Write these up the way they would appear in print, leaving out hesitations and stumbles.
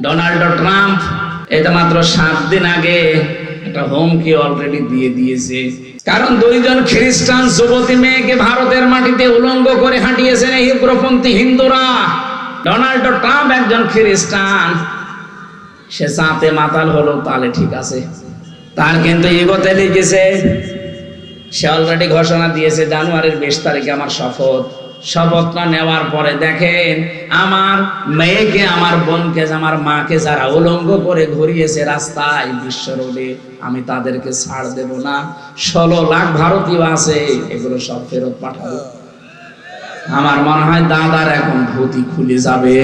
Donald Trump এটা মাত্র 7 দিন আগে একটা হুমকি অলরেডি দিয়ে দিয়েছে। কারণ দুইজন খ্রিস্টান যুবতী মেয়েকে ভারতের মাটিতে উলঙ্গ করে হাঁটিয়েছেন এই উগ্রপন্থী হিন্দুরা। ডোনাল্ড ট্রাম্প একজন খ্রিস্টান, সে চাঁতে মাতাল হলো তাহলে ঠিক আছে, তার কিন্তু ইগোতে লিখেছে, সে অলরেডি ঘোষণা দিয়েছে জানুয়ারির 20 তারিখে আমার শপথটা নেওয়ার পরে দেখেন আমার মেয়েকে, আমার বোনকে, আমার মাকে যারা উলঙ্গ করে ঘুরিয়েছে রাস্তায় বিশ্ব রোডে, আমি তাদেরকে ছাড় দেব না। 16 লাখ ভারতীয় আছে, এগুলো সব ফেরত পাঠাবো। আমার মনে হয় দাদার এখন ধুতি খুলে যাবে,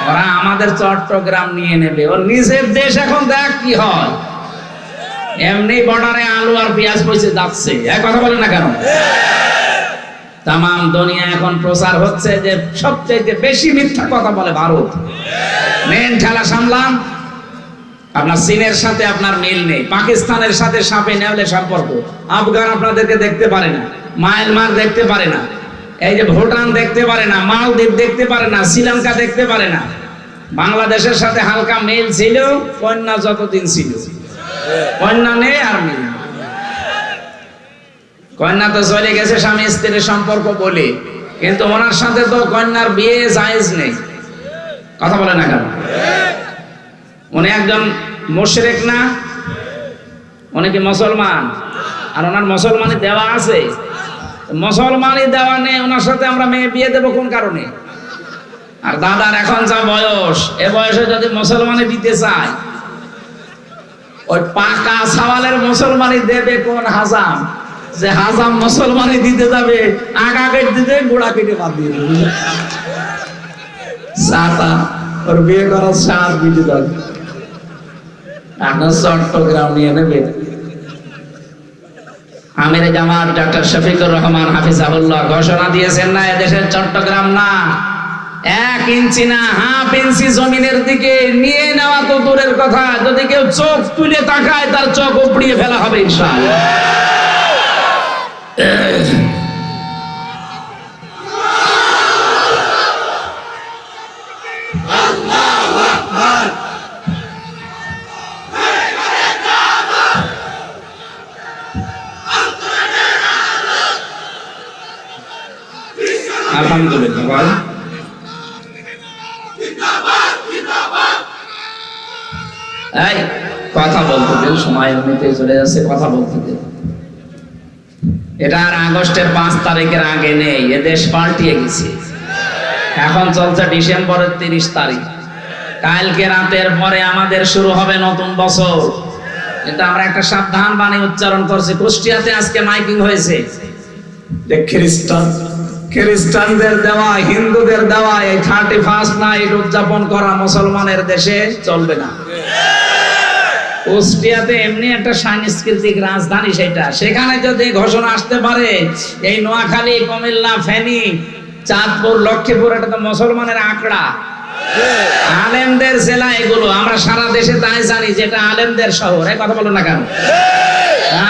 ওরা আমাদের চট্টগ্রাম নিয়ে নেবে। ওর নিজের দেশ এখন দেখ কি হয়, এমনি বর্ডারে আলু আর পেঁয়াজ পয়সা যাচ্ছে, এক কথা বলে না কেন? তাম দুনিয়া এখন প্রচার হচ্ছে যে সবচেয়ে বেশি মিথ্যা কথা বলে ভারত। মেন ঠেলা সামলান, আপনার চীনের সাথে আপনার মিল নেই, পাকিস্তানের সাথে সাপে নেওয়ালে সম্পর্ক, আফগান আপনাদেরকে দেখতে পারে না, মায়ানমার দেখতে পারে না, এই যে ভুটান দেখতে পারে না, মালদ্বীপ দেখতে পারে না, শ্রীলঙ্কা দেখতে পারে না। বাংলাদেশের সাথে হালকা মিল ছিল কন্যা যতদিন ছিল, কন্যা নেই আর মিল। কন্যা তো চলে গেছে স্বামী স্ত্রীর সম্পর্ক বলে, কিন্তু ওনার সাথে তো কন্যার বিয়ে জায়েজ নেই, কথা বলে না কেন? উনি একজন মুশরিক না, উনি কি মুসলমান? আর ওনার মুসলমানি দেওয়া আছে, মুসলমানি দেওয়া নেই, ওনার সাথে আমরা মেয়ে বিয়ে দেবো কোন কারণে? আর দাদার এখন যা বয়স, এ বয়সে যদি মুসলমানি দিতে চায়, ওই পাকা সওয়ালের মুসলমানি দেবে কোন হাজাম? যে হাজাম মুসলমানি দিতে যাবে, আগা কেটে দিতে গোড়া কেটে বাদ দিয়ে দেবে। সাতা ওর বিয়ে করার সাত বিটে যাবে, আপনার চট্টগ্রাম নিয়ে নেবে। আমির জামাত ডক্টর শফিকুর রহমান হাফিজাহুল্লাহ ঘোষণা দিয়েছেন না, এদেশের চট্টগ্রাম না, 1 ইঞ্চি না, হাফ ইঞ্চি জমিনের দিকে নিয়ে নেওয়া তো দূরের কথা, যদি কেউ চোখ তুলে তাকায় তার চোখ উপড়িয়ে ফেলা হবে ইনশাআল্লাহ। আলহামদুলিল্লাহ। এই কথা বলতে দিন, সময় এমনিতে চলে যাচ্ছে, কথা বলতে দিন। এটা আর আগস্টের 5 তারিখের আগে নেই, এ দেশ পাল্টিয়ে গেছে। এখন চলছে ডিসেম্বরের 30 তারিখ, কালকে রাতের পরে আমাদের শুরু হবে নতুন বছর। কিন্তু আমরা একটা সাবধান বাণী উচ্চারণ করছি। কুষ্টিয়াতে আজকে মাইকিং হয়েছে যে খ্রিস্টানদের দেওয়া, হিন্দুদের দেওয়া এই 31st নাইট উদযাপন করা মুসলমানের দেশে চলবে না। কুষ্টিয়াতে এমনি একটা সাংস্কৃতিক রাজধানী, সেটা সেখানে যদি ঘোষণা আসতে পারে এই নোয়াখালী, কুমিল্লা, ফেনী, চাঁদপুর, লক্ষ্মীপুর, এটা তো মুসলমানের আঁকড়া, আলেমদের জেলা এগুলো, আমরা সারা দেশে তাই জানি যেটা আলেমদের শহর, এই কথা বলো না কেন?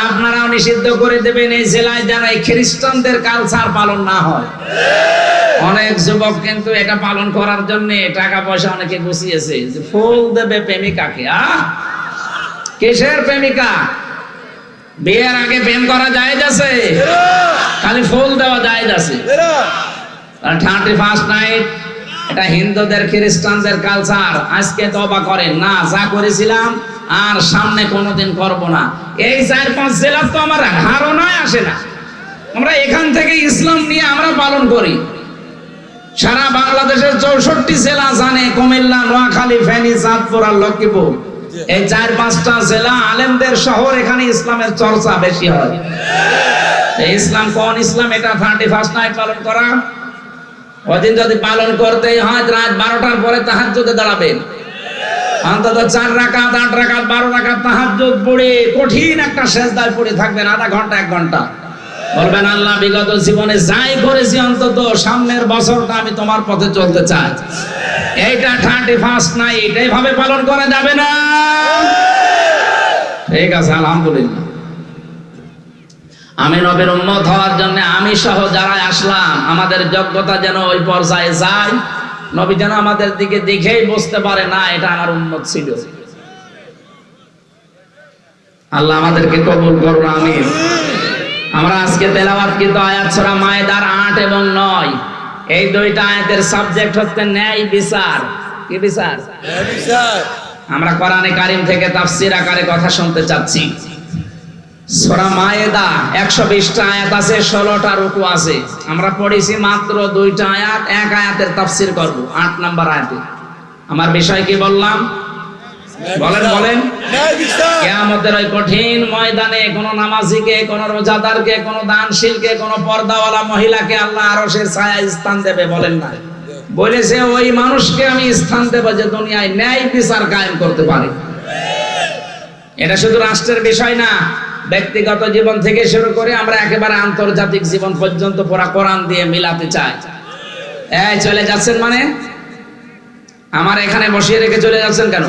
আপনারাও নিষিদ্ধ করে দেবেন এই জেলায় যেন এই খ্রিস্টানদের কালচার পালন না হয়। অনেক যুবক কিন্তু এটা পালন করার জন্য টাকা পয়সা অনেকে গুছিয়েছে, যে ফুল দেবে প্রেমিকাকে। কিসের প্রেমিকা? বিয়ের আগে প্রেম করা জায়েজ আছে, খালি ফুল দেওয়া জায়েজ আছে। 31st নাইট এটা হিন্দুদের, খ্রিস্টানদের কালচার। আজকে তওবা করেন না, যা করেছিলাম আর সামনে কোনোদিন করব না। এই 4-5 জেলা তো আমার ধারণায় আসে না। আমরা এখান থেকে ইসলাম নিয়ে আমরা পালন করি, সারা বাংলাদেশের 64 জেলা জানে, কুমিল্লা, নোয়াখালী, ফেনী, চাঁদপুর আর লক্ষ্মীপুর, এই 4-5টা জেলা আলেমদের শহর, এখানে ইসলামের চর্চা বেশি হয়। ইসলাম কোন ইসলাম? এটা 31st নাইট পালন করা। ওদিন যদি পালন করতেই হয় রাত 12টার পরে তাহাজ্জুদে দাঁড়াবেন, অন্তত 4 রাকাত, 8 রাকাত, 12 রাকাত তাহাজ্জুদ পড়ে কঠিন একটা সেজদায় পড়ে থাকবেন আধা ঘন্টা 1 ঘন্টা। বলবেন আল্লাহ বিগত জীবনে যাই করেছি অন্তত সামনের বছরটা আমি তোমার পথে চলতে চাই। এইটা 31st নাইট এইভাবে পালন করা যাবে না। ঠিক আছে, আলহামদুলিল্লাহ। আমি নবীর উম্মত হওয়ার জন্য আমি সহ যারা আসলাম, আমাদের যোগ্যতা যেন ওই পর্যায়ে যায়, নবী যেন আমাদের দিকে দেখেই বুঝতে পারে না এটা আমার উম্মত ছিল। আল্লাহ আমাদেরকে কবুল করুন, আমিন। আমরা আজকে তেলাওয়াতকৃত আয়াত সূরা মায়েদার 8 এবং 9, এই দুইটা আয়াতের সাবজেক্ট হচ্ছে ন্যায় বিচার। কি বিচার? ন্যায় বিচার। আমরা কোরআনে কারীম থেকে তাফসীর আকারে কথা শুনতে চাচ্ছি। সূরা মায়েদা 120টা আয়াত আছে, 16টা রুকু আছে। আমরা পড়েছি মাত্র 2টা আয়াত, এক আয়াতের তাফসীর করব 8 নাম্বার আয়াতে। আমার বিষয় কি বললাম? বলেন। কিয়ামতের ওই কঠিন ময়দানে কোন নামাজীকে, কোন রোজাদারকে, কোন দানশীলকে, কোন পর্দাওয়ালা মহিলাকে আল্লাহ আরশের ছায়ায় স্থান দেবে, বলেন না? বলেছে ওই মানুষকে আমি স্থান দেব যে দুনিয়ায় ন্যায় বিচার কায়েম করতে পারে। এটা শুধু রাষ্ট্রের বিষয় না, ব্যক্তিগত জীবন থেকে শুরু করে আমরা একেবারে আন্তর্জাতিক জীবন পর্যন্ত পুরা কোরআন দিয়ে মিলাতে চাই। এই চলে যাচ্ছেন মানে? আমার এখানে বসিয়ে রেখে চলে যাচ্ছেন কেন?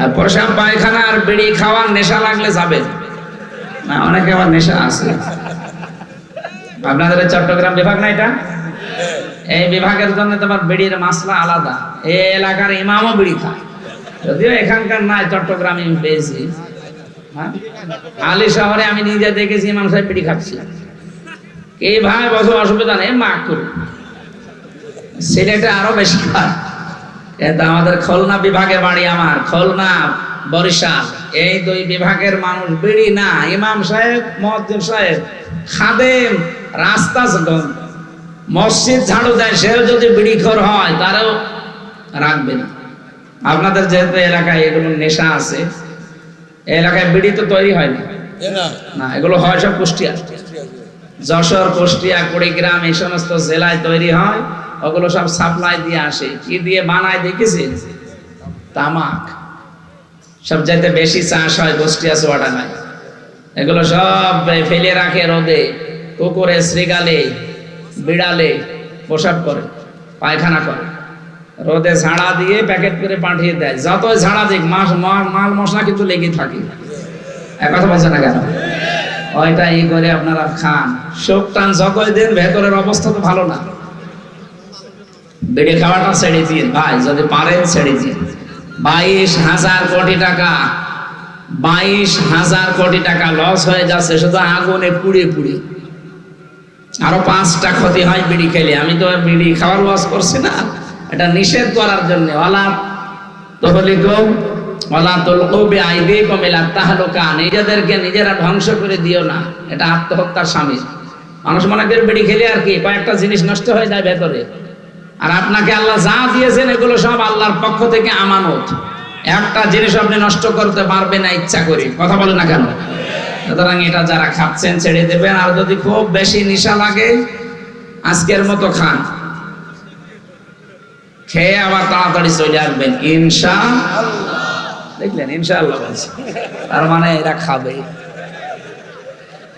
আর প্রসাব পায়খানা আর বিড়ি খাওয়ার নেশা লাগলে যাবেন না? অনেকে আবার নেশা আছে। আপনাদের চট্টগ্রাম বিভাগ না এটা? এই বিভাগের জন্য তোমার বিড়ির মাসলা আলাদা। এই এলাকার ইমামও বিড়ি খায়, যদিও এখানকার নাই, চট্টগ্রামে আমি পেয়েছি। আলী শহরে আমি নিজে দেখেছি ইমাম সাহেব বিড়ি খাচ্ছি। এই ভাই বছর অসুবিধা নেই, মা করুন। সিলেটে আরো বেশি খায়। এটা আমাদের খুলনা বিভাগে বাড়ি, আমার খুলনা বরিশাল, এই দুই বিভাগের মানুষ বিড়ি না, ইমাম সাহেব, মুয়াজ্জিন সাহেব, খাদেম, রাস্তা মসজিদ ঝাড়ু দেয়, সেও যদি বিড়িখোর হয় তারও রাখবে না। আপনাদের যেহেতু এলাকায় এগুলো নেশা আছে, এলাকায় বিড়ি তো তৈরি হয় না, এগুলো হয় সব কুষ্টিয়া, যশোর, কুষ্টিয়া, কুড়িগ্রাম, এই সমস্ত জেলায় তৈরি হয়। ওগুলো সব সাপ্লাই দিয়ে আসে। কি দিয়ে বানায় দেখেছেন? তামাক। সব চাইতে বেশি চাষ হয় কুষ্টিয়া, চুয়াডাঙ্গায়। এগুলো সব ফেলে রাখে রোদে, কুকুরে, শ্রীগালে, বিড়ালে প্রসাব করে, পায়খানা করে, রোদে ঝাড়া দিয়ে প্যাকেট করে পাঠিয়ে দেয়। যতই ঝাড়া দিক মাল মশলা কিন্তু লেগে থাকে। এক কথা বলছে না কেন? ওইটা ই করে আপনারা খান, শোক টান যতই দিন, ভেতরের অবস্থা তো ভালো না। বিড়ি খাওয়াটা ছেড়ে দিন ভাই, যদি পারেন ছেড়ে দিন। 22,000 কোটি টাকা, 22,000 কোটি টাকা লস হয়ে যাচ্ছে শুধু আগুনে পুড়ে পুড়ে। আরো 5টা ক্ষতি হয় বিড়ি খেলে। আমি তো বিড়ি খাওয়ার ওয়াজ করছি না, এটা নিষেধ করার জন্য। নিজেদেরকে নিজেরা ধ্বংস করে দিও না, এটা আত্মহত্যার স্বামী। মানুষ মনে করে বিড়ি খেলে আর কি কয়েকটা জিনিস নষ্ট হয়ে যায় ভেতরে। আর আপনাকে আল্লাহ যা দিয়েছেন এগুলো সব আল্লাহর পক্ষ থেকে আমানত। একটা জিনিস আপনি নষ্ট করতে পারবেন না ইচ্ছা করে, কথা বলে না কেন? সুতরাং এটা যারা খাচ্ছেন ছেড়ে দেবেন। আর যদি খুব বেশি নেশা লাগে, আজকের মতো খান, খেয়ে আবার তাড়াতাড়ি চলে আসবেন ইনশাআল্লাহ। দেখলেন, ইনশাআল্লাহ বলছি, তার মানে এরা খাবে।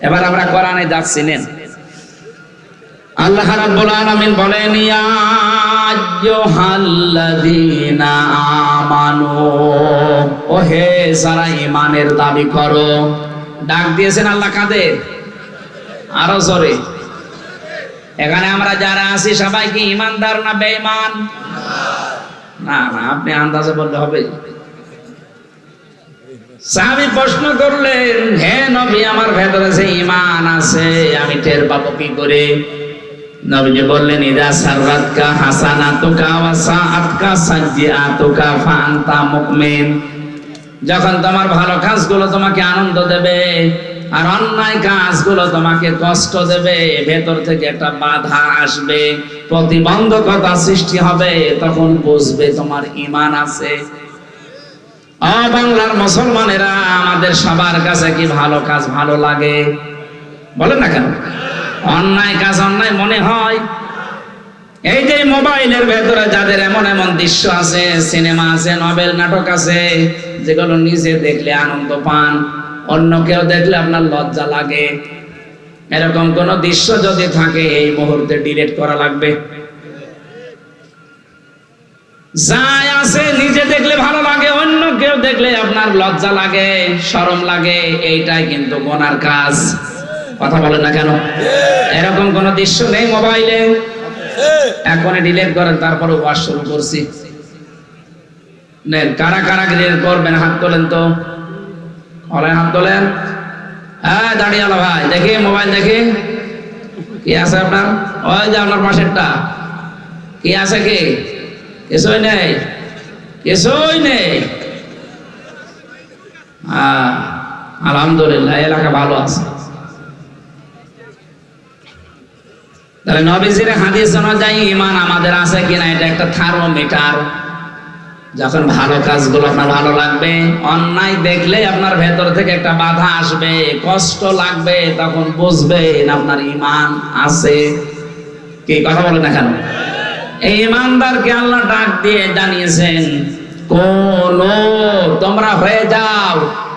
এবার আমরা কোরআনে যাচ্ছি, নেন। আল্লাহ রাব্বুল আলামিন বলেন, ইয়া আইয়ুহাল্লাযীনা আমানু, ও হে যারা ঈমানের দাবি করো। ডাক দিয়েছেন আল্লাহ কাদের? আরো জোরে। এখানে আমরা যারা আছি সবাই কি ঈমানদার না বেঈমান? না না, আপনি আন্দাজে বললে হবে। সাহাবী প্রশ্ন করলেন, হে নবী, আমার ভেতরে যে ঈমান আছে আমি টের পাবো কি করে? নবীজি বললেন, ইদা সাররাতকা হাসানাতুকা ওয়া সাআতকা সাইয়্যাতুকা ফাআনতা মুমিন। যখন তোমার ভালো কাজগুলো তোমাকে আনন্দ দেবে আর অন্যায় কাজগুলো তোমাকে কষ্ট দেবে, ভেতর থেকে একটা বাধা আসবে, প্রতিবন্ধকতা সৃষ্টি হবে, তখন বুঝবে তোমার ঈমান আছে। ও বাংলার মুসলমানেরা, আমাদের সবার কাছে কি ভালো কাজ ভালো লাগে? বলেন না কেন? অন্যায় কাজ অন্যায় মনে হয়? এই যে মোবাইলের ভেতরে যাদের এমন এমন দৃশ্য আছে, সিনেমা আছে, নভেল, নাটক আছে, যেগুলো নিজে দেখলে আনন্দ পান, অন্য কেউ দেখলে আপনার লজ্জা লাগে, এরকম কোন দৃশ্য যদি থাকে এই মুহূর্তে ডিলিট করা লাগবে। যাই আছে নিজে দেখলে ভালো লাগে, অন্য কেউ দেখলে আপনার লজ্জা লাগে, শরম লাগে, এইটাই কিন্তু গুনার কাজ। কথা বলেন না কেন? এরকম কোন দৃশ্য নেই মোবাইলে? এখনই ডিলিট করেন, তারপরে ওয়াজ শুরু করছি। নেন, কারা কারা ডিলিট করবেন হাত তোলেন তো, অনলাইন হাত তোলেন। হ্যাঁ দাঁড়িয়ালো ভাই, দেখি মোবাইল দেখি কি আছে আপনার, ওই যে আপনার পাশেরটা কি আছে, কি কিছুই নেই, কিছুই নেই। আলহামদুলিল্লাহ, এলাকা ভালো আছে। তাহলে নবীজির হাদিস অনুযায়ী ঈমান আমাদের আছে কিনা এটা একটা থার্মোমিটার। যখন ভালো কাজগুলো আপনার ভালো লাগবে, অন্যায় দেখলে আপনার ভেতর থেকে একটা বাধা আসবে, কষ্ট লাগবে, তখন বুঝবেন আপনার ঈমান আছে। কি কথা বলেন না কেন? এই ঈমানদারকে আল্লাহ ডাক দিয়ে জানিয়েছেন, কোন তোমরা হয়ে যাও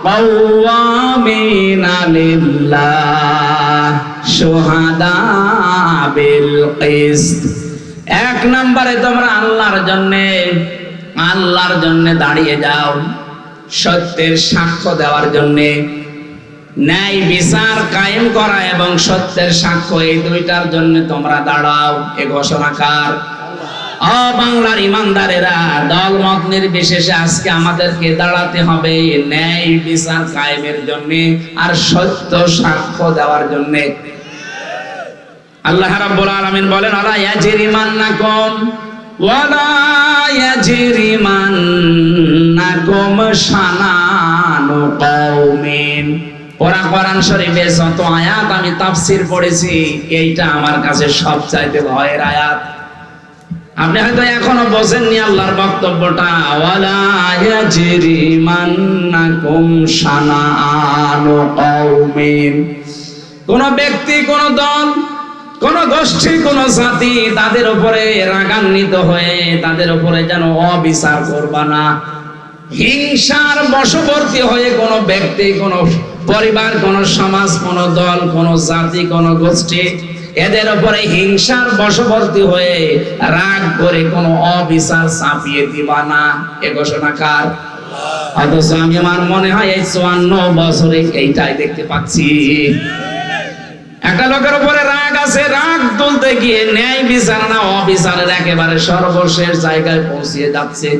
কাওয়ামিনা লিল্লাহ শুহাদা বিল কিসত। এক নম্বরে তোমরা আল্লাহর জন্য দাঁড়িয়ে যাও, সত্যের সাক্ষ্য দেওয়ার জন্য। ন্যায় বিচার কায়েম করা এবং সত্যের সাক্ষ্য, এই দুইটার জন্য তোমরা দাঁড়াও। এ ঘোষণাকার বাংলার ইমানদারেরা, দলমত নির্বিশেষে আজকে আমাদেরকে দাঁড়াতে হবে ন্যায় বিচার কায়েমের জন্য আর সত্য সাক্ষ্য দেওয়ার জন্য। আল্লাহ রাব্বুল আলামিন বলেন, আলা ইয়াজরিমান্নাকুম ওয়ালা ইয়াজরিমান্নাকুম শানানু কওমিন। কোরআন শরীফে যত আয়াত আমি তাফসীর পড়েছি, এইটা আমার কাছে সবচাইতে ভয়ের আয়াত। আপনি হয়তো এখনো বোঝেননি আল্লাহর বক্তব্যটা, ওয়ালা ইয়াজরিমান্নাকুম শানানু কওমিন। কোন ব্যক্তি, কোন দল, কোন গোষ্ঠী, কোন জাতি, তাদের উপরে রাগান্বিত হয়ে তাদের উপরে যেন অবিচার করবা না। হিংসার বশবর্তী হয়ে কোন ব্যক্তি, কোন পরিবার, কোন সমাজ, কোন দল, কোন জাতি, কোন গোষ্ঠী, এদের উপরে হিংসার বশবর্তী হয়ে রাগ করে কোন অবিচার চাপিয়ে দিবা না। এ ঘোষণাকার। অথচ আমি, আমার মনে হয় এই 54 বছরে এইটাই দেখতে পাচ্ছি। একটা লোকের উপরে রাগ আছে, রাগ তুলতে গিয়ে ন্যায় বিচার না অবিচারের একেবারে সর্বশেষ জায়গায় পৌঁছিয়ে যাচ্ছে।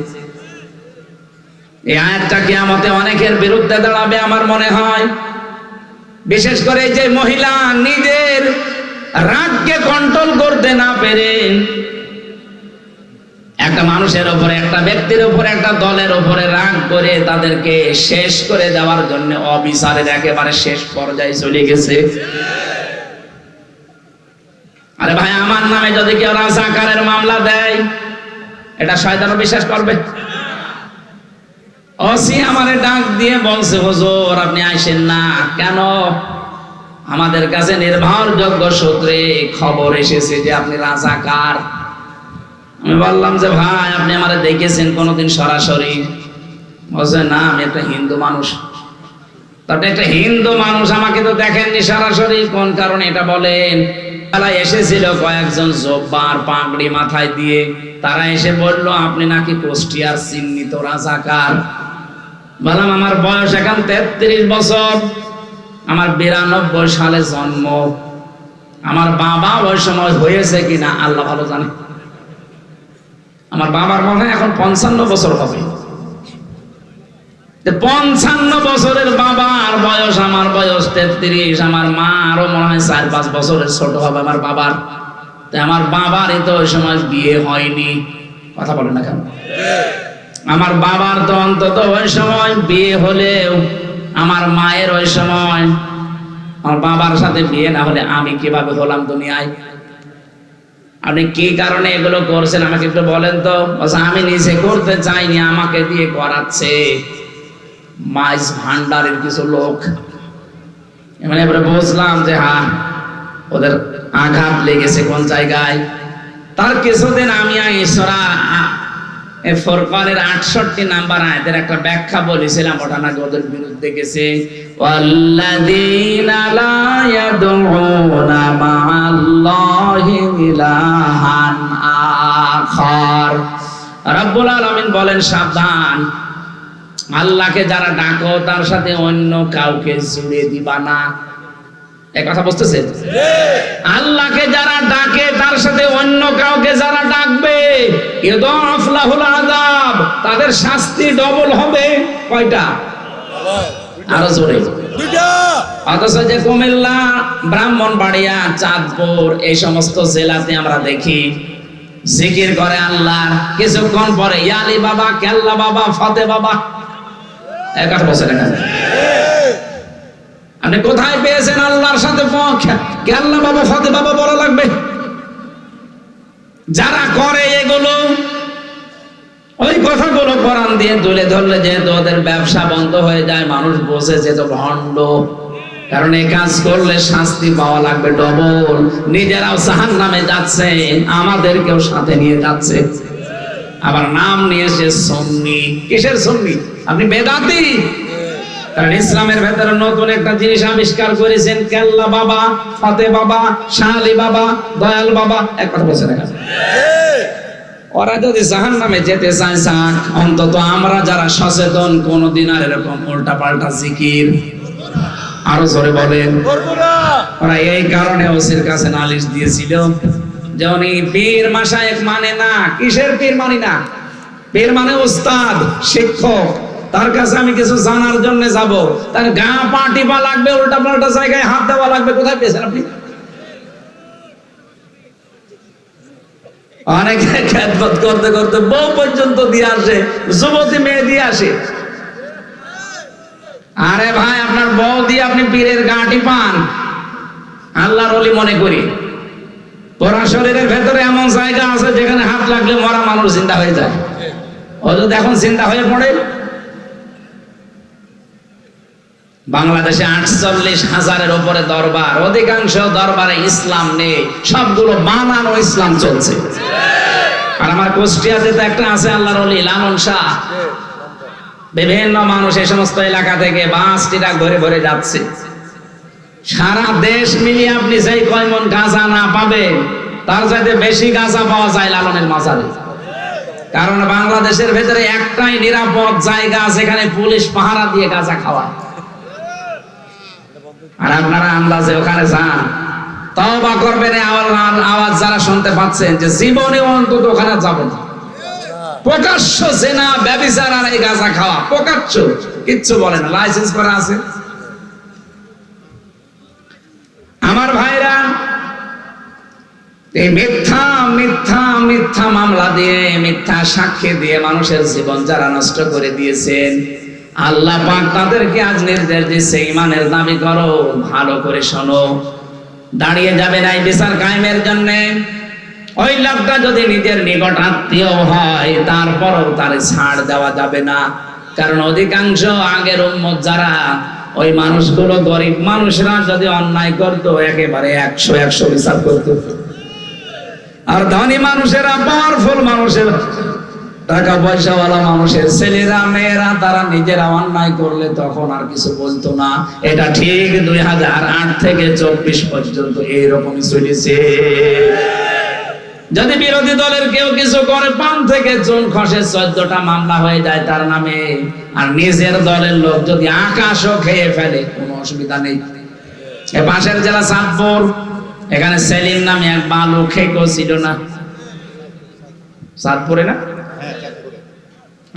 এই আয়াতটা কিয়ামতে অনেকের বিরুদ্ধে দাঁড়াবে আমার মনে হয়। বিশেষ করে যে মহিলা নিজের রাগকে কন্ট্রোল করতে না পেরে একটা মানুষের উপরে, একটা ব্যক্তির উপরে, একটা দলের উপরে রাগ করে তাদেরকে শেষ করে দেওয়ার জন্য অবিচারের একেবারে শেষ পর্যায়ে চলে গেছে। আরে ভাই, আমার নামে যদি কেউ রাজাকারের মামলা দেয়, এটা শয়তানও বিশ্বাস করবে? ওসি আমারে ডাক দিয়ে বলছে, হুজুর আপনি আইসেন না কেন? আমাদের কাছে নির্ভরযোগ্য সূত্রে খবর এসেছে যে আপনি রাজাকার। আমি বললাম যে ভাই, আপনি আমারে দেখেছেন কোনোদিন সরাসরি? বলছে না, আমি একটা হিন্দু মানুষ। তাতে একটা হিন্দু মানুষ আমাকে তো দেখেননি সরাসরি, কোন কারণে এটা বলেন? এসেছিল কয়েকজন জব্বার পাগড়ি মাথায় দিয়ে, তারা এসে বলল আপনি নাকি কুষ্টিয়ার চিহ্নিত রাজাকার। বললাম আমার বয়স এখন 33 বছর, আমার 92 সালে জন্ম। আমার বাবা ওই সময় হয়েছে কিনা আল্লাহ ভালো জানে। আমার বাবার মনে হয় এখন 55 বছর হবে। 55 বছরের বাবার বয়স, আমার বয়স 33, আমার মা আরো মনে হয় 4-5 বছরের ছোট হবে আমার বাবার। আমার বাবারই তো ওই সময় বিয়ে হয়নি। কথা বলে না কেন? আমার বাবার তো অন্তত ওই সময় বিয়ে হলেও, আমার মায়ের ওই সময়, আমার বাবার সাথে বিয়ে না হলে আমি কিভাবে হলাম দুনিয়ায়? আপনি কি কারণে এগুলো করছেন আমাকে একটু বলেন তো। আমি নিজে করতে চাইনি, আমাকে দিয়ে করাচ্ছে মাইজ ভান্ডারের কিছু লোক। মানে এবারে বুঝলাম যে হ্যাঁ, ওদের আঘাত লেগেছে কোন জায়গায়। তার কিছুদিন আমি সূরা ফুরকানের 68 নাম্বার আয়াতের একটা ব্যাখ্যা বলেছিলাম, ওটা নাকি ওদের বিরুদ্ধে গেছে। ওয়াল্লাযীনা লা ইয়াদউনা মা'আল্লাহি ইলাহান আখার। রব্বুল আলামিন বলেন, সাবধান, আল্লাহকে যারা ডাকো তার সাথে অন্য কাউকে জুড়ে দিবা না। এই কথা বুঝতেছে? আল্লাহকে যারা ডাকে তার সাথে অন্য কাউকে যারা ডাকবে ইউদাফ লাহুল আযাব, তাদের শাস্তি ডবল হবে। কয়টা? আরো জোরে। অথচ যে কুমিল্লা, ব্রাহ্মণবাড়িয়া, চাঁদপুর এই সমস্ত জেলাতে আমরা দেখি জিকির করে আল্লাহ, কিছুক্ষণ পরে ইয়ালি বাবা, কেল্লা বাবা, ফতে বাবা। এক কথা বলছেন না? আপনি কোথায় পেয়েছেন আল্লাহর সাথে কেল্লা বাবা, ফতে বাবা বলা লাগবে? যারা করে এগুলো, ওই কথাগুলো কোরআন দিয়ে তুলে ধরলে যেহেতু ওদের ব্যবসা বন্ধ হয়ে যায়, মানুষ বোঝে যে তো ভণ্ড। কারণ এই কাজ করলে শাস্তি পাওয়া লাগবে ডবল। নিজেরাও জাহান্নামে যাচ্ছে, আমাদেরকেও সাথে নিয়ে যাচ্ছে। আবার নাম নিয়েছে সুন্নি। কিসের সুন্নি? আপনি বেদাতি। কারণ ইসলামের ভেতরে নতুন একটা জিনিস আবিষ্কার করেছেন, কেল্লা বাবা, ফতে বাবা, শালি বাবা, দয়াল বাবা। এক কথা বলছেন না? ওরা যদি জাহান্নামে যেতে চায় যাক, অন্তত আমরা যারা সচেতন কোনদিন আর এরকম উল্টা পাল্টা জিকির, আরো জোরে বলেন, ওরা এই কারণে ওসির কাছে নালিশ দিয়েছিল যে উনি পীর মাশায়েখ মানে না। কিসের পীর মানি না? পীর মানে উস্তাদ, শিক্ষক। তার কাছে আমি কিছু জানার জন্য যাব, তার গা পা টিপা লাগবে, উল্টা পাল্টা জায়গায় হাত দেওয়া লাগবে। কোথায় পেয়েছেন আপনি? অনেকে খেদমত করতে করতে বউ পর্যন্ত দিয়ে আসে, যুবতী মেয়ে দিয়ে আসে। আরে ভাই, আপনার বউ দিয়ে আপনি পীরের গাঁটি পান? আল্লাহর ওলি মনে করি। তোরা শরীরের ভেতরে এমন জায়গা আছে যেখানে হাত লাগলে মরা মানুষ চিন্তা হয়ে যায়। ও যদি এখন চিন্তা হয়ে পড়ে। বাংলাদেশে 48,000-এর উপরে দরবার, অধিকাংশ দরবারে ইসলাম নেই, সবগুলো বানানো ইসলাম চলছে। আর আমার কুষ্টিয়াতে তো একটা আছে আল্লাহর ওলি লালন শাহ। বিভিন্ন মানুষ এই সমস্ত এলাকা থেকে বাস ট্রাক ধরে ভরে যাচ্ছে। সারা দেশ মিলিয়ে আপনি যেই কয় মন গাঁজা না পাবেন, তার চাইতে বেশি গাঁজা পাওয়া যায় লালনের মাজারে। কারণ বাংলাদেশের ভেতরে একটাই নিরাপদ জায়গা যেখানে পুলিশ পাহারা দিয়ে গাঁজা খাওয়ায়। আর আপনারা আন্দাজে ওখানে যান, তওবা করবেন। আওয়াজ যারা শুনতে পাচ্ছেন যে জীবনে অন্তত ওখানে যাবেন না। প্রকাশ্য জেনা, ব্যভিচার আর এই গাঁজা খাওয়া প্রকাশ্য, কিচ্ছু বলে না, লাইসেন্স করা আছে। আমার ভাইরা, এই মিথ্যা মিথ্যা মিথ্যা মামলা দিয়ে, মিথ্যা সাক্ষী দিয়ে মানুষের জীবন যারা নষ্ট করে দিয়েছেন, আল্লাহ পাক তাদেরকে আজ নির্দেশ দিচ্ছে, ঈমানের দাবি করো, ভালো করে শোনো। দাঁড়িয়ে যাবে না এই বিচার কায়েমের জন্য। ওই লোকটা যদি নিজের নিকট আত্মীয় হয়, তারপরও তারে ছাড় দেওয়া যাবে না। কারণ অধিকাংশ আগের উম্মত যারা, ওই মানুষগুলো গরিব মানুষরা যদি অন্যায় করতো, একেবারে 100 বিচার করতো। আর ধনী মানুষেরা, পাওয়ারফুল মানুষের, টাকা পয়সাওয়ালা মানুষের ছেলেরা মেয়েরা, তারা নিজেরা অন্যায় করলে তখন আর কিছু বলতো না। এটা ঠিক 2008 থেকে 24 পর্যন্ত এইরকমই চলেছে। যদি বিরোধী দলের কেউ কিছু করে, 5 থেকে জুন খসে 14টা মামলা হয়ে যায় তার নামে। আর নিজের দলের লোক যদি আকাশও খেয়ে ফেলে, কোনো অসুবিধা নেই। এ পাশের জেলা চাঁদপুর, এখানে সেলিম নামে এক বালু খেকো ছিল না? চাঁদপুরে না?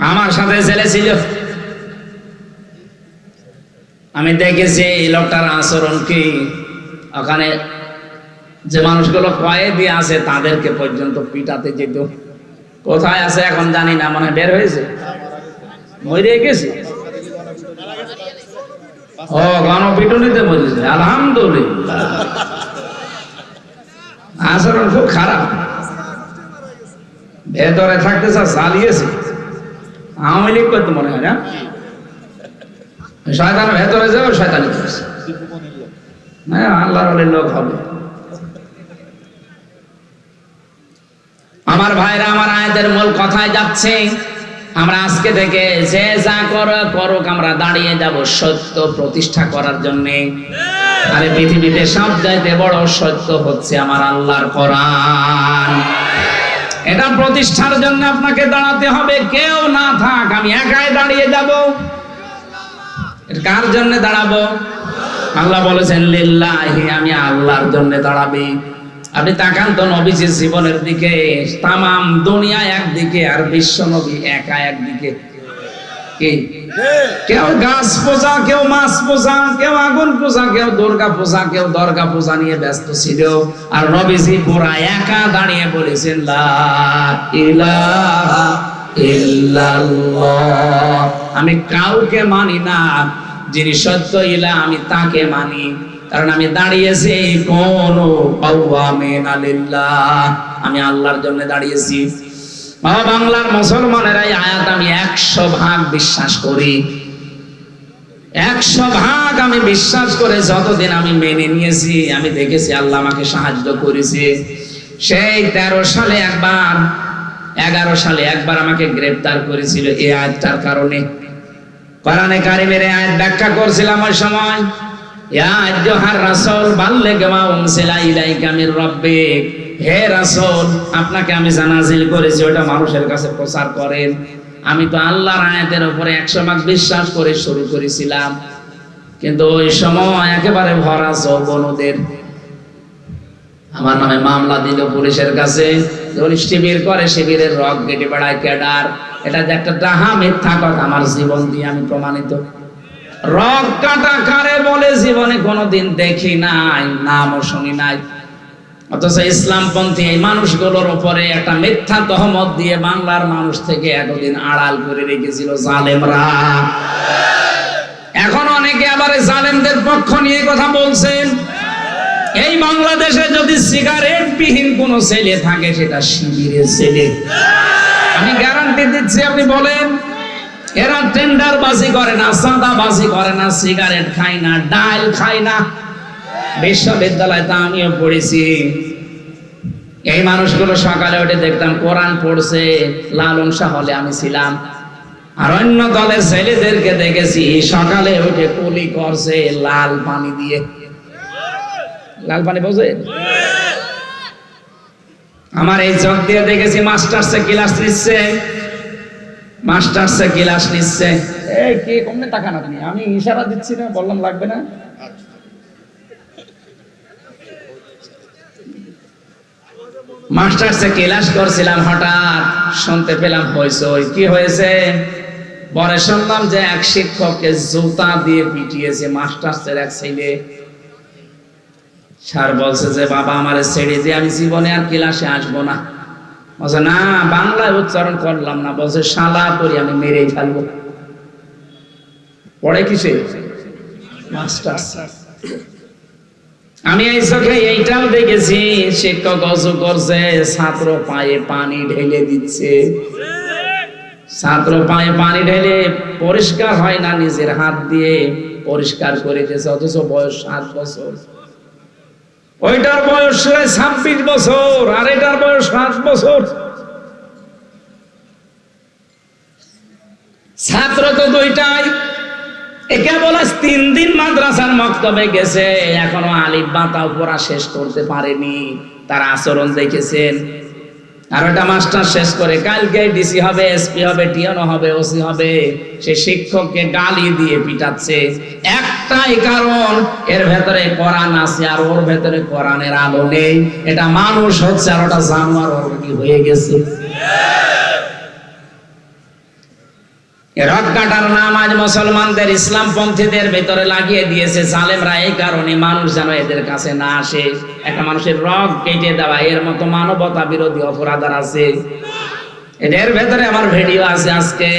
আমার সাথে ছেলে ছিল। আমি দেখেছি এই লোকটার আচরণ কি। ওখানে যে মানুষগুলো কয়েদি আছে তাদেরকে পর্যন্ত পিটাতে যেত। কোথায় আছে এখন জানি না, মনে বের হয়েছে, মরে গেছে। ও, গণপিটুনিতে বলেছে। আলহামদুলিল্লাহ, আচরণ খুব খারাপ। ভেতরে থাকতে চালিয়েছে। আওয়ামী লীগ করতে মনে হয় না, শয়তানের ভেতরে যাও, শয়তানি করছে। আল্লাহর লোক হবে। আমার ভাইরা, আমার আয়াতের মূল কথায় যাচ্ছে। আমরা আজকে থেকে যে যা করুক, আমরা দাঁড়িয়ে যাব সত্য প্রতিষ্ঠা করার জন্য। আরে পৃথিবীতে সব চাইতে বড় সত্য হচ্ছে আমার আল্লাহর কোরআন। এটা প্রতিষ্ঠার জন্য আপনাকে দাঁড়াতে হবে। কেউ না থাক, আমি একাই দাঁড়িয়ে যাব। কার জন্য দাঁড়াবো? আল্লাহ বলেছেন লিল্লাহি, আমি আল্লাহর জন্য দাঁড়াবি। আপনি তাকান তো নবীজির জীবনের দিকে, তামাম দুনিয়া একদিকে আর বিশ্ব নবী একা একদিকে। কি কেউ গাছ পূজা, কেউ মাছ পূজা, কেউ আগুন পূজা, কেউ দুর্গা পূজা, কেউ দর্গা পূজা নিয়ে ব্যস্ত ছিল। আর নবীজি পুরা একা দাঁড়িয়ে বলেছেন লা ইলাহা ইল্লাল্লাহ, আমি কাউকে মানি না, যিনি সত্য ইলাহ আমি তাকে মানি। কারণ আমি দাঁড়িয়েছি কোন কাওয়ামিনা লিল্লাহ, আমি আল্লাহর জন্য দাঁড়িয়েছি। বাংলার মুসলমানেরা এই আয়াত আমি 100% বিশ্বাস করি, 100% আমি বিশ্বাস করে যতদিন আমি মেনে নিয়েছি, আমি দেখেছি আল্লাহ আমাকে সাহায্য করেছে। সেই 13 সালে একবার, 11 সালে একবার আমাকে গ্রেফতার করেছিল এই আয়াতটার কারণে। কোরআনে কারিমের আয়াত ব্যাখ্যা করছিলাম ওই সময়, ইয়া আইয়ুহার রাসূল বাল্লিগ মা উনজিলা ইলাইকা মির রাব্বিক, হে রাসূল আপনাকে আমি যা নাযিল করেছি ওটা মানুষের কাছে প্রচার করেন। আমি তো আল্লাহর আয়াতের উপরে 100% বিশ্বাস করে শুরু করেছিলাম, কিন্তু ওই সময় একেবারে ভরা যৌবনদের আমার নামে মামলা দিল পুলিশের কাছে। যখন শিবির করে, শিবিরের রক কেটে বেড়ায় ক্যাডার, এটা যে একটা ডাহা মিথ্যা কথা, আমার জীবন দিয়ে আমি প্রমাণিত। রক কাটা কারে বলে জীবনে কোনোদিন দেখি নাই, নামও শুনি নাই। অথচ ইসলামপন্থী এই মানুষগুলোর উপরে একটা মিথ্যা তহমত দিয়ে বাংলার মানুষ থেকে এতদিন আড়াল করে রেখেছিল জালেমরা। এখন অনেকে আবার জালেমদের পক্ষ নিয়ে কথা বলছেন। এই বাংলাদেশে যদি সিগারেট বিহীন কোন ছেলে থাকে সেটা শিবিরের ছেলে, আমি গ্যারান্টি দিচ্ছি। আপনি বলেন, এরা টেন্ডার বাজি করে না, সাদা বাজি করে না, সিগারেট খায় না, ডাল খায় না। বিশ্ববিদ্যালয়ে তা আমিও পড়েছি। এই মানুষগুলো সকালে উঠে দেখতাম কোরআন পড়ছে, লালন শাহ হলে আমি ছিলাম। আর অন্য দলের ছেলেদেরকে দেখেছি সকালে উঠে কুলি করছে লাল পানি দিয়ে। লাল পানি বোঝে? আমার এই চোখ দিয়ে দেখেছি মাস্টার্সে ক্লাস নিচ্ছে, মাস্টার্সে ক্লাস নিচ্ছে। এই কি কমনে তাকান আপনি? আমি ইশারা দিচ্ছি না, বললাম লাগবে না। মাস্টার্সে ক্লাস করছিলাম, হঠাৎ শুনতে পেলাম হইচই। কি হয়েছে? পরে শুনলাম যে এক শিক্ষককে জুতা দিয়ে পিটিয়েছে মাস্টার্সের এক ছেলে। স্যার বলছে যে বাবা আমারে ছেড়ে দিয়ে আমি জীবনে আর ক্লাসে আসবো না। বলছে না, বাংলায় উচ্চারণ করলাম না। বলছে শালা করি আমি মেরেই ফেলবো। পড়ে কিসে? মাস্টার্স। আমি এই চোখে এইটাও দেখেছি, শিক্ষক অজু করছে, ছাত্র পায়ে পানি ঢেলে দিচ্ছে। ছাত্র পায়ে পানি ঢেলে পরিষ্কার হয় না, নিজের হাত দিয়ে পরিষ্কার করে দিয়েছে, অথচ বয়স 7 বছর। ওইটার বয়স 26 বছর আর এটার বয়স 7 বছর। ছাত্র তো দুইটাই। একে বলে 3 দিন মাদ্রাসার মক্তবে গেছে, এখনো আলিফ বা তাও পড়া শেষ করতে পারেনি। তার আচরণ দেখেছেন। আর ওটা মাস্টার শেষ করে কালকে ডিসি হবে, এসপি হবে, টিএনও হবে, ওসি হবে, সে শিক্ষককে গালি দিয়ে পিটাচ্ছে। একটাই কারণ, এর ভেতরে কোরআন আছে আর ওর ভেতরে কোরআনের আলো নেই। এটা মানুষ হচ্ছে আর ওটা জানোয়ার অলরেডি হয়ে গেছে। রক কাটার নাম আজ মুসলমানদের, ইসলামপন্থীদের ভেতরে লাগিয়ে দিয়েছে জালেমরা। এই কারণে মানুষ যেন এদের কাছে না আসে। একটা মানুষের রক কেটে দেওয়া, এর মতো মানবতা বিরোধী অপরাধ আছে এদের ভেতরে। আমার ভিডিও আছে, আজকে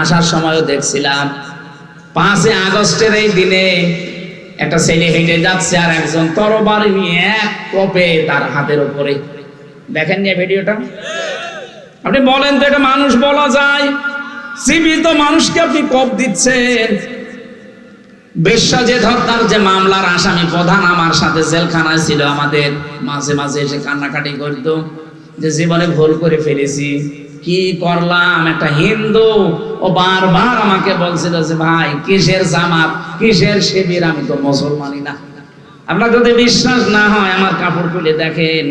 আসার সময়ও দেখছিলাম। 5 আগস্টের এই দিনে একটা ছেলে হেঁটে যাচ্ছে আর একজন তরবারি নিয়ে এক কোপে তার হাতের উপরে। দেখেন নিয়ে ভিডিওটা? আপনি বলেন তো এটা মানুষ বলা যায়? জীবিত মানুষকে আপনি কোপ দিচ্ছেন। বিশ্বজিৎ হত্যার যে মামলার আসামি প্রধান আমার সাথে জেলখানায় ছিল, আমাদের মাঝে মাঝে এসে কান্নাকাটি করতো যে জীবনে ভুল করে ফেলেছি, কি করলাম। একটা হিন্দু ও বারবার আমাকে বলছিল যে ভাই কিসের জামাত, কিসের শিবির, আমি তো মুসলমানই না। আপনার যদি বিশ্বাস না হয় আমার কাপড় খুলে দেখেন।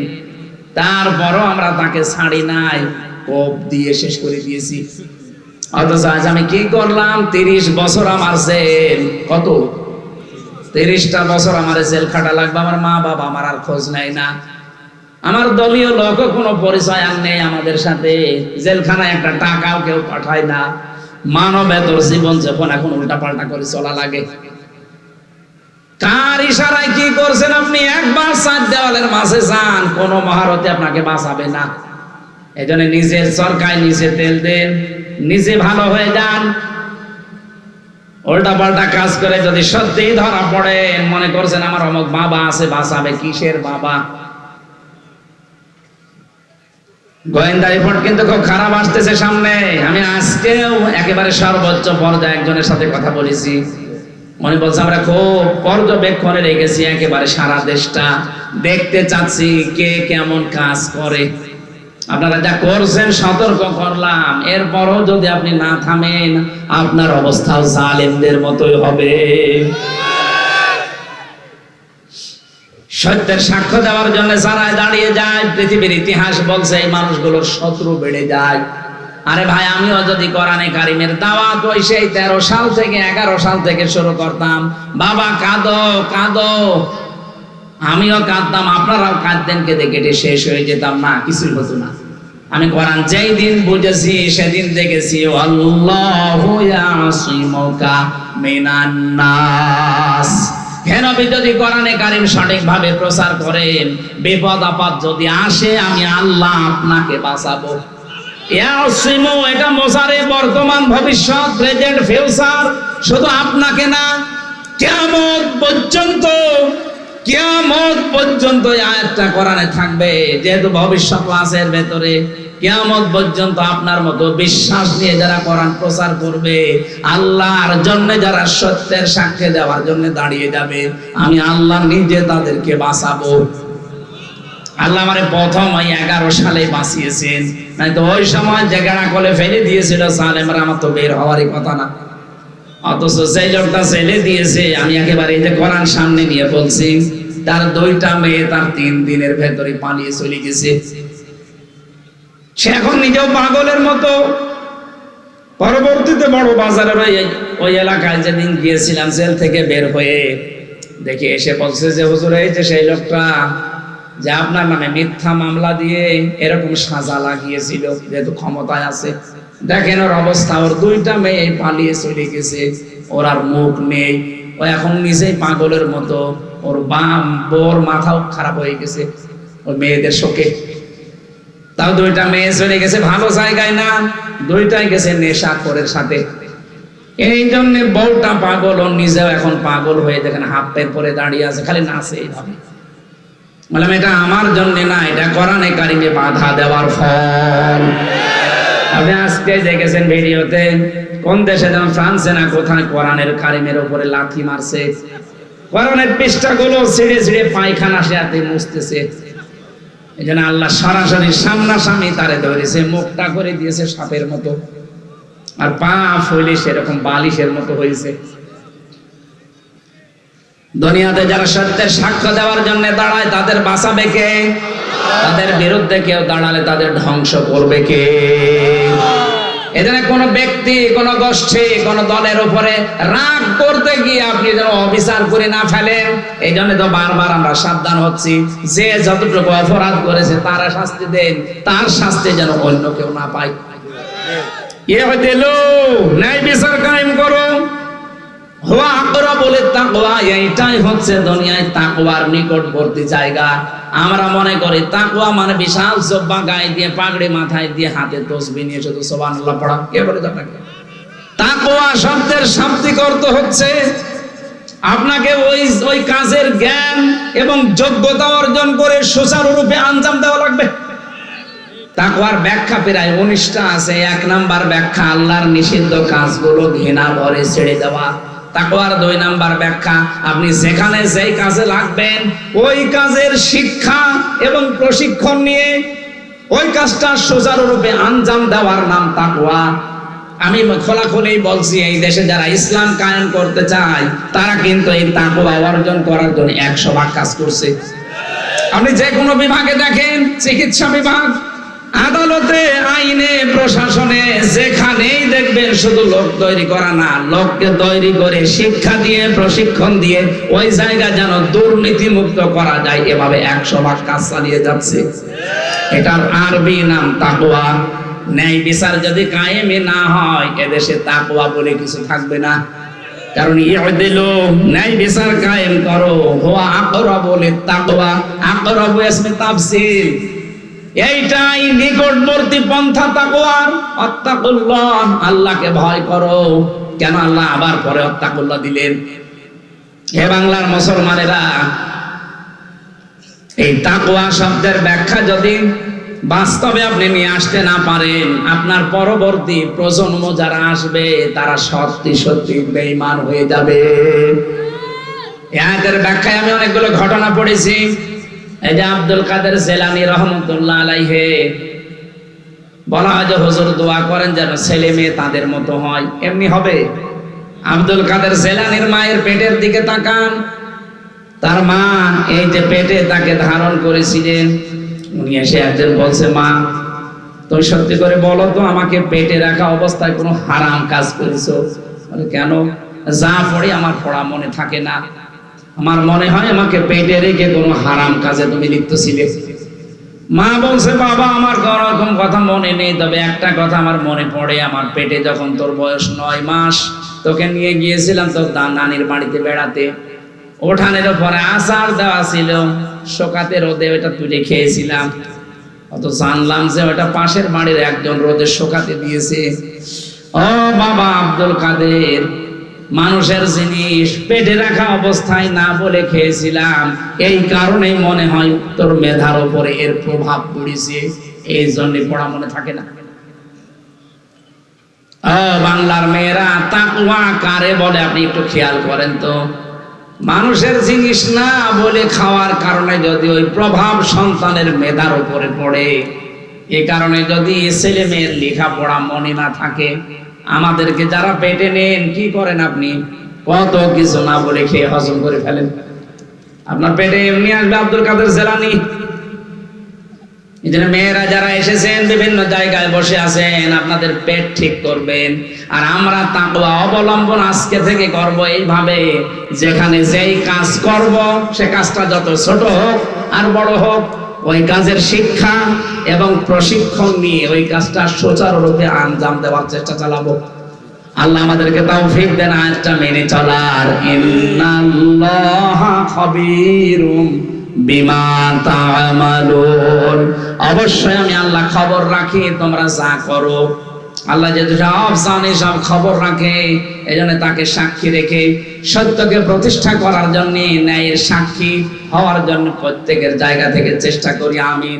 তারপরও আমরা তাকে ছাড়ি নাই, কোপ দিয়ে শেষ করে দিয়েছি। অথচ আজ আমি কি করলাম? 30 বছর আমার জেল। কত? 30টা বছর আমার জেল খাটা লাগবে, আমার মা বাবা আমার আর খোঁজ নেয় না, আমার দলীয় লোক কোনো পরিচয় আর নেই আমাদের সাথে, জেলখানায় একটা টাকাও কেউ পাঠায় না, মানবেতর জীবন যাপন এখন উল্টা পাল্টা করে চলা লাগে। কার ইশারায় কি করছেন আপনি? একবার চার দেওয়ালের মাঝে যান, কোন মহারথী আপনাকে বাঁচাবে না। এজন্য নিজের চরকায় নিজে তেল দেন, নিজে ভালো হয়ে যান। উল্টা পাল্টা কাজ করে যদি সত্যিই ধরা পড়েন, মনে করছেন আমার অমুক বাবা আছে, বাঁচাবে, কিসের বাবা? গোয়েন্দা রিপোর্ট কিন্তু খুব খারাপ আসতেছে সামনে। আমি আজকেও একেবারে সর্বোচ্চ পর্যায়ে একজনের সাথে কথা বলেছি, মনে বলছে আমরা খুব পর্যবেক্ষণে রেখেছি একেবারে সারা দেশটা, দেখতে চাচ্ছি কে কেমন কাজ করে। আপনারা যা করছেন সতর্ক করলাম, এরপরও যদি আপনি না থামেন আপনার অবস্থাও জালেমদের মতোই হবে। সত্যের সাক্ষ্য দেওয়ার জন্য যারা দাঁড়িয়ে যায়, পৃথিবীর ইতিহাস বলছে এই মানুষগুলোর শত্রু বেড়ে যায়। আরে ভাই, আমিও যদি কোরআনে কারিমের দাওয়াত ওই সেই 13 সাল থেকে 11 সাল থেকে শুরু করতাম, বাবা কাঁদো কাঁদো, আমিও কাঁদতাম, আপনারাও কাঁদতেন, কেঁদে কেটে শেষ হয়ে যেতাম না, কিছুই হতো না। আমি কোরআন যেই দিন বুঝেছি সেদিন দেখেছি আল্লাহু ইয়াসিমুকা মিনান নাস। কেন যদি কোরআনে কারিম সঠিকভাবে প্রচার করেন, বিপদ আপদ যদি আসে আমি আল্লাহ আপনাকে বাঁচাবো। ইয়াসিমু এটা মোসারে বর্তমান ভবিষ্যৎ, প্রেজেন্ট ফিউচার, শুধু আপনাকে না, কিয়ামত পর্যন্ত, কিয়ামত পর্যন্ত এই আয়াতটা কোরআনে থাকবে। যেহেতু ভবিষ্যৎ আছে এর ভেতরে, কিয়ামত পর্যন্ত আপনার মতো বিশ্বাস নিয়ে যারা কোরআন প্রচার করবে, আল্লাহর জন্য যারা সত্যের সাক্ষ্য দেওয়ার জন্য দাঁড়িয়ে যাবে, আমি আল্লাহ নিজে তাদেরকে বাঁচাবো। আল্লাহ আমারে প্রথম ওই 11 সালে বাঁচিয়েছেন, নাই তো ওই সময় যে গাড়া কলে ফেলে দিয়েছিল সালেমরা, আমার তো বের হওয়ারই কথা না। অথচ সেই লোকটা ছেলে দিয়েছে, আমি একেবারে এই যে কোরআন সামনে নিয়ে বলছি, তার 2টা মেয়ে তার 3 দিনের ভেতরে পালিয়ে চলে গেছে। সে এখন নিজেও পাগলের মতো। পরবর্তীতে বড় বাজারের ওই এলাকায় যেদিন গিয়েছিলাম জেল থেকে বের হয়ে, দেখে এসে বলছে যে হুজুর এই যে সেই লোকটা যে আপনার নামে মিথ্যা মামলা দিয়ে এরকম সাজা লাগিয়েছিল, যেহেতু ক্ষমতায় আছে, দেখেন ওর অবস্থা, ওর 2টা মেয়ে পালিয়ে চলে গেছে, ওর আর মুখ নেই, ও এখন নিজেই পাগলের মতো, ওর বোর মাথাও খারাপ হয়ে গেছে ওই মেয়েদের শোকে। তাও 2টা মেয়ে চলে গেছে ভালো জায়গায় না, 2টাই গেছে নেশাখোরের সাথে। এই জন্য বউটা পাগল, ও নিজেও এখন পাগল হয়ে দেখেন হাফ প্যান্ট পরে দাঁড়িয়ে আছে, খালি নাচে এইভাবে। বললাম এটা আমার জন্য না, এটা কোরআনে কারিমে বাধা দেওয়ার ফল। আপনি আজকে দেখেছেন ভিডিওতে কোন দেশে যেন ফ্রান্সে না কোথায় কোরআনের কারিমের উপরে লাথি মারছে, কোরআনের পৃষ্ঠাগুলো ছিঁড়ে ছিঁড়ে পায়খানা সে হাতে মুছতেছে। এই জন্য আল্লাহ সরাসরি সামনাসামনি তারে ধরেছে, মুখটা করে দিয়েছে সাপের মতো, আর পা ফুলে সেরকম বালিশের মতো হয়েছে। দুনিয়াতে যারা সত্যের সাক্ষ্য দেওয়ার জন্য দাঁড়ায় তাদের বাঁচাবে কে? তাদের বিরুদ্ধে কেউ দাঁড়ালে তাদের ধ্বংস করবে কে? এজন্য কোন ব্যক্তি, কোন গোষ্ঠী, কোন দলের উপরে রাগ করতে গিয়ে আপনি যেন অবিচার করে না ফেলেন। এই জন্য তো বারবার আমরা সাবধান হচ্ছি, যে যতটুকু অপরাধ করেছে তারা শাস্তি দেন, তার শাস্তি যেন অন্য কেউ না পায়। এ হইতে ন্যায় বিচার কায়েম করো। হুয়া আকরাবুল তাকওয়া, এইটাই হচ্ছে দুনিয়ায় তাকওয়ার নিকটবর্তী জায়গা। আমরা মনে করি তাকওয়া মানে বিশাল জব্বা গায়ে দিয়ে, পাগড়ি মাথায় দিয়ে, হাতে তসবিহ নিয়ে শুধু সুবহানাল্লাহ পড়া। কে বলে আপনাকে? তাকওয়া শব্দের শাব্দিক অর্থ হচ্ছে আপনাকে ওই কাজের জ্ঞান এবং যোগ্যতা অর্জন করে সুচারুরূপে আঞ্জাম দেওয়া লাগবে। তাকওয়ার ব্যাখ্যা প্রায় 19টা আছে। 1 নাম্বার ব্যাখ্যা আল্লাহর নিষিদ্ধ কাজগুলো ঘৃণা ভরে ছেড়ে দেওয়া। তাকওয়ার 2 নাম্বার ব্যাখ্যা আপনি যেখানে যেই কাজে লাগবেন ওই কাজের শিক্ষা এবং প্রশিক্ষণ নিয়ে ওই কাজটা সুচারুরূপে আঞ্জাম দেওয়ার নাম তাকওয়া। আমি খোলাখুলি বলছি, এই দেশে যারা ইসলাম কায়েম করতে চায় তারা কিন্তু এই তাকওয়া অর্জন করার জন্য 100 ভাগ কাজ করছে। আপনি যে কোনো বিভাগে দেখেন, চিকিৎসা বিভাগ, আদালতে, আইনে, প্রশাসনে যেখানেই দেখবেন শুধু লোক তৈরি করা না, লোককে তৈরি করে শিক্ষা দিয়ে প্রশিক্ষণ দিয়ে ওই জায়গা যেন দুর্নীতি মুক্ত করা যায়, এভাবে 100 ভাগ কাজ চালিয়ে যাচ্ছে। এটার আরবি নাম তাকওয়া। ন্যায় বিচার যদি কায়েমে না হয় এদেশে তাকওয়া বলে কিছু থাকবে না। কারণ ইউদিলু, ন্যায় বিচার কায়েম করো, হুয়া আকরাবু লিত্তাকওয়া, আকরাবু ইসমে তাফসীর, এইটাই নিকটবর্তী পন্থা তাকওয়ার। আত্তাকুল্লাহ, আল্লাহকে ভয় করো। কেন আল্লাহ আবার পরে আত্তাকুল্লাহ দিলেন? হে বাংলার মুসলমানেরা, এই তাকওয়া শব্দের ব্যাখ্যা যদি বাস্তবে আপনি নিয়ে আসতে না পারেন, আপনার পরবর্তী প্রজন্ম যারা আসবে তারা সত্যি সত্যি বেঈমান হয়ে যাবে। এই আয়াতের ব্যাখ্যায় আমি অনেকগুলো ঘটনা পড়েছি। এই যে আব্দুল কাদের জেলানী রহমতুল্লাহ আলাইহি, বলা হয় যে হুজুর দোয়া করেন যেন ছেলে মেয়ে তাদের মতো হয়। এমনি হবে? আব্দুল কাদের জেলানীর মায়ের পেটের দিকে তাকান। তার মা এই যে পেটে তাকে ধারণ করেছিলেন, উনি এসে একজন বলছে, মা তুমি সত্যি করে বলো তো, আমাকে পেটে রাখা অবস্থায় কোনো হারাম কাজ করেছো? বলে কেন? যা পড়ি আমার পড়া মনে থাকে না, আমার মনে হয় আমাকে পেটে রেখে কোনো হারাম কাজে তুমি লিপ্ত ছিলে। মা বলছে, বাবা আমার কোনোরকম কথা মনে নেই, তবে একটা কথা আমার মনে পড়ে। আমার পেটে যখন তোর বয়স 9 মাস, তোকে নিয়ে গিয়েছিলাম তোর নানির বাড়িতে বেড়াতে। ওঠানের উপরে আচার দেওয়া ছিল, শোকাতে রোদে ওটা তুলে খেয়েছিলাম। অত জানলাম যে ওটা পাশের বাড়ির একজন রোদে শোকাতে দিয়েছে। ও বাবা আব্দুল কাদের, মানুষের জিনিস পেটে রাখা অবস্থায় না বলে খেয়েছিলাম, এই কারণেই মনে হয় তোর মেধার উপরে এর প্রভাব পড়েছে, এই জন্য পড়া মনে থাকে না। ও বাংলার মেয়েরা, তাকওয়া কারে বলে আপনি একটু খেয়াল করেন তো। মানুষের জিনিস না বলে খাওয়ার কারণে যদি ওই প্রভাব সন্তানের মেধার উপরে পড়ে, এই কারণে যদি ছেলে মেয়ের লেখাপড়া মনে না থাকে, আমাদেরকে যারা পেটে নেন কি করেন আপনি? কত কিছু না বলে খেয়ে হজম করে ফেলেন। আপনার পেটে এমনি আসবে আব্দুল কাদের জেলানী। এই জন্য মেয়েরা যারা এসেছেন বিভিন্ন জায়গায় বসে আছেন, আপনাদের পেট ঠিক করবেন। আর আমরা তাকওয়া অবলম্বন আজকে থেকে করব এইভাবে, যেখানে যেই কাজ করব সে কাজটা যত ছোট হোক আর বড় হোক, ওই কাজের শিক্ষা এবং প্রশিক্ষণ নিয়ে ওই কাজটা সুচারুরূপে আঞ্জাম দেওয়ার চেষ্টা চালাবো। আল্লাহ আমাদেরকে তৌফিক দেন আয়াতটা মেনে চলার। ইন্নাল্লাহা খাবীরুম বিমা তা'মালুন, অবশ্যই আমি আল্লাহ খবর রাখি তোমরা যা করো। আল্লাহ যেহেতু সব জানে, সব খবর রাখে, এই জন্য তাকে সাক্ষী রেখে সত্যকে প্রতিষ্ঠা করার জন্য, ন্যায়ের সাক্ষী হওয়ার জন্য প্রত্যেকের জায়গা থেকে চেষ্টা করি। আমিন।